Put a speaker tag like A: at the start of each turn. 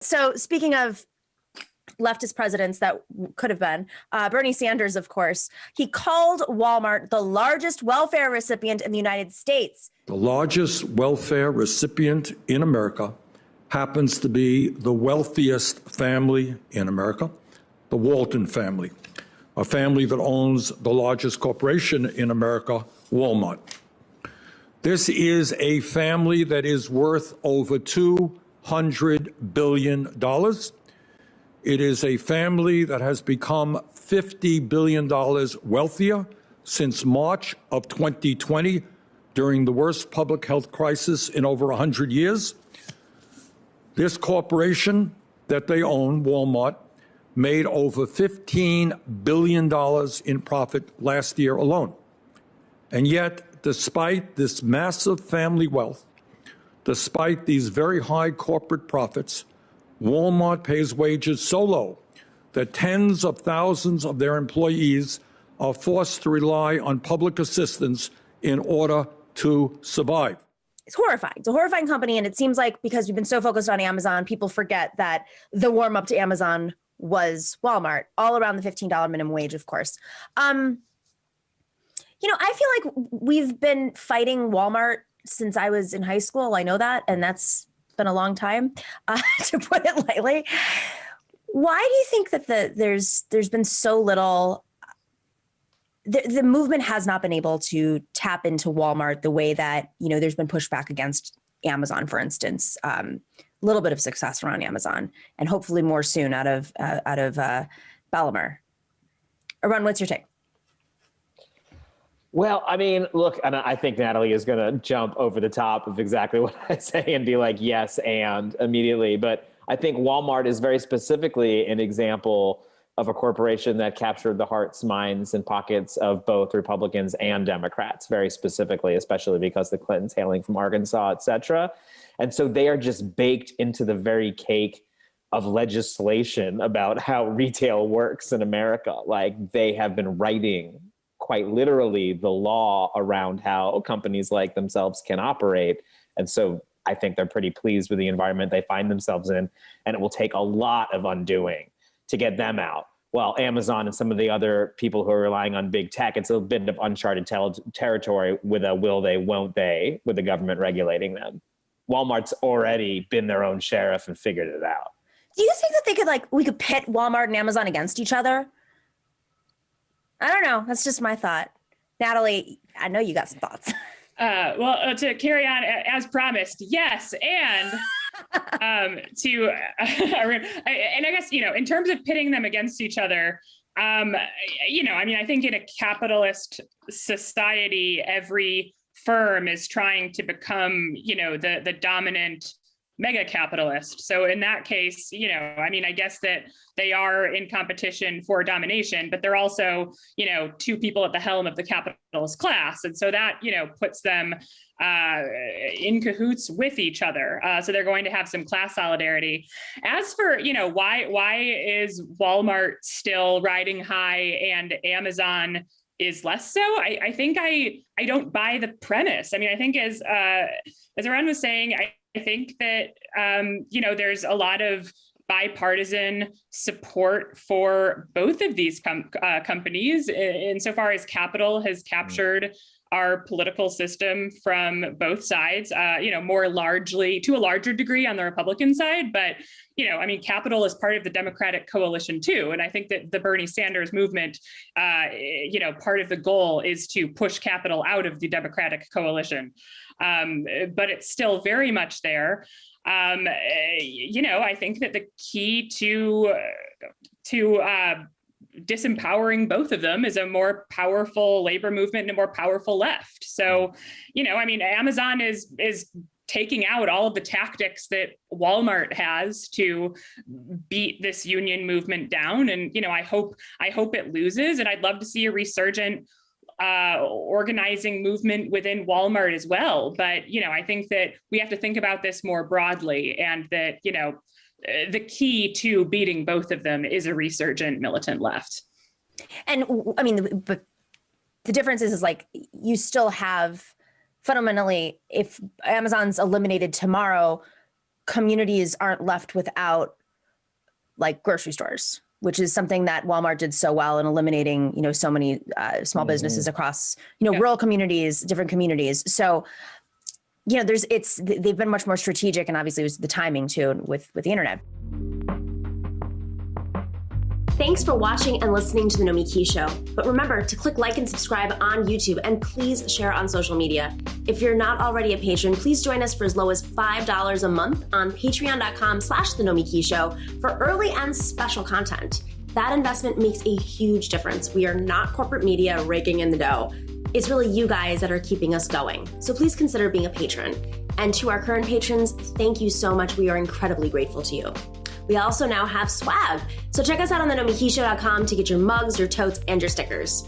A: So speaking of leftist presidents that could have been, Bernie Sanders, of course, he called Walmart the largest welfare recipient in the United States.
B: The largest welfare recipient in America happens to be the wealthiest family in America, the Walton family, a family that owns the largest corporation in America, Walmart. This is a family that is worth over $200 billion. It is a family that has become $50 billion wealthier since March of 2020, during the worst public health crisis in over 100 years. This corporation that they own, Walmart, made over $15 billion in profit last year alone. And yet, despite this massive family wealth, despite these very high corporate profits, Walmart pays wages so low that tens of thousands of their employees are forced to rely on public assistance in order to survive.
A: It's horrifying. It's a horrifying company. And it seems like because we've been so focused on Amazon, people forget that the warm up to Amazon was Walmart, all around the $15 minimum wage, of course. I feel like we've been fighting Walmart since I was in high school. I know that. And that's been a long time, to put it lightly. Why do you think that there's been so little, the movement has not been able to tap into Walmart the way that, there's been pushback against Amazon, for instance, a little bit of success around Amazon and hopefully more soon out of Bellamere. Arun, what's your take?
C: Well, I mean, look, and I think Natalie is going to jump over the top of exactly what I say and be like, yes, and immediately. But I think Walmart is very specifically an example of a corporation that captured the hearts, minds, and pockets of both Republicans and Democrats, very specifically, especially because the Clintons hailing from Arkansas, et cetera. And so they are just baked into the very cake of legislation about how retail works in America. Like, they have been writing quite literally the law around how companies like themselves can operate. And so I think they're pretty pleased with the environment they find themselves in, and it will take a lot of undoing to get them out. While Amazon and some of the other people who are relying on big tech, it's a bit of uncharted territory with a will they, won't they, with the government regulating them. Walmart's already been their own sheriff and figured it out.
A: Do you think that we could pit Walmart and Amazon against each other? I don't know. That's just my thought. Natalie, I know you got some thoughts.
D: To carry on as promised, yes, and and I guess in terms of pitting them against each other, I think in a capitalist society, every firm is trying to become the dominant mega capitalist. So in that case, I guess that they are in competition for domination, but they're also, two people at the helm of the capitalist class. And so that, puts them in cahoots with each other. So they're going to have some class solidarity. As for, why is Walmart still riding high and Amazon is less so? I think I don't buy the premise. I think as Arun was saying, I think that, there's a lot of bipartisan support for both of these companies insofar as capital has captured our political system from both sides, more largely to a larger degree on the Republican side. But, capital is part of the Democratic coalition too. And I think that the Bernie Sanders movement, part of the goal is to push capital out of the Democratic coalition. But it's still very much there. I think that the key to disempowering both of them is a more powerful labor movement and a more powerful left. So, Amazon is taking out all of the tactics that Walmart has to beat this union movement down. And, I hope it loses. And I'd love to see a resurgent organizing movement within Walmart as well. But, I think that we have to think about this more broadly, and that, the key to beating both of them is a resurgent militant left.
A: And but the difference is like, you still have fundamentally, if Amazon's eliminated tomorrow, communities aren't left without like grocery stores, which is something that Walmart did so well in eliminating, so many small businesses across, rural communities, different communities. So, they've been much more strategic, and obviously it was the timing too with the internet.
E: Thanks for watching and listening to The Nomiki Show. But remember to click like and subscribe on YouTube, and please share on social media. If you're not already a patron, please join us for as low as $5 a month on patreon.com/The Nomiki Show for early and special content. That investment makes a huge difference. We are not corporate media raking in the dough. It's really you guys that are keeping us going. So please consider being a patron. And to our current patrons, thank you so much. We are incredibly grateful to you. We also now have swag. So check us out on thenomikishow.com to get your mugs, your totes, and your stickers.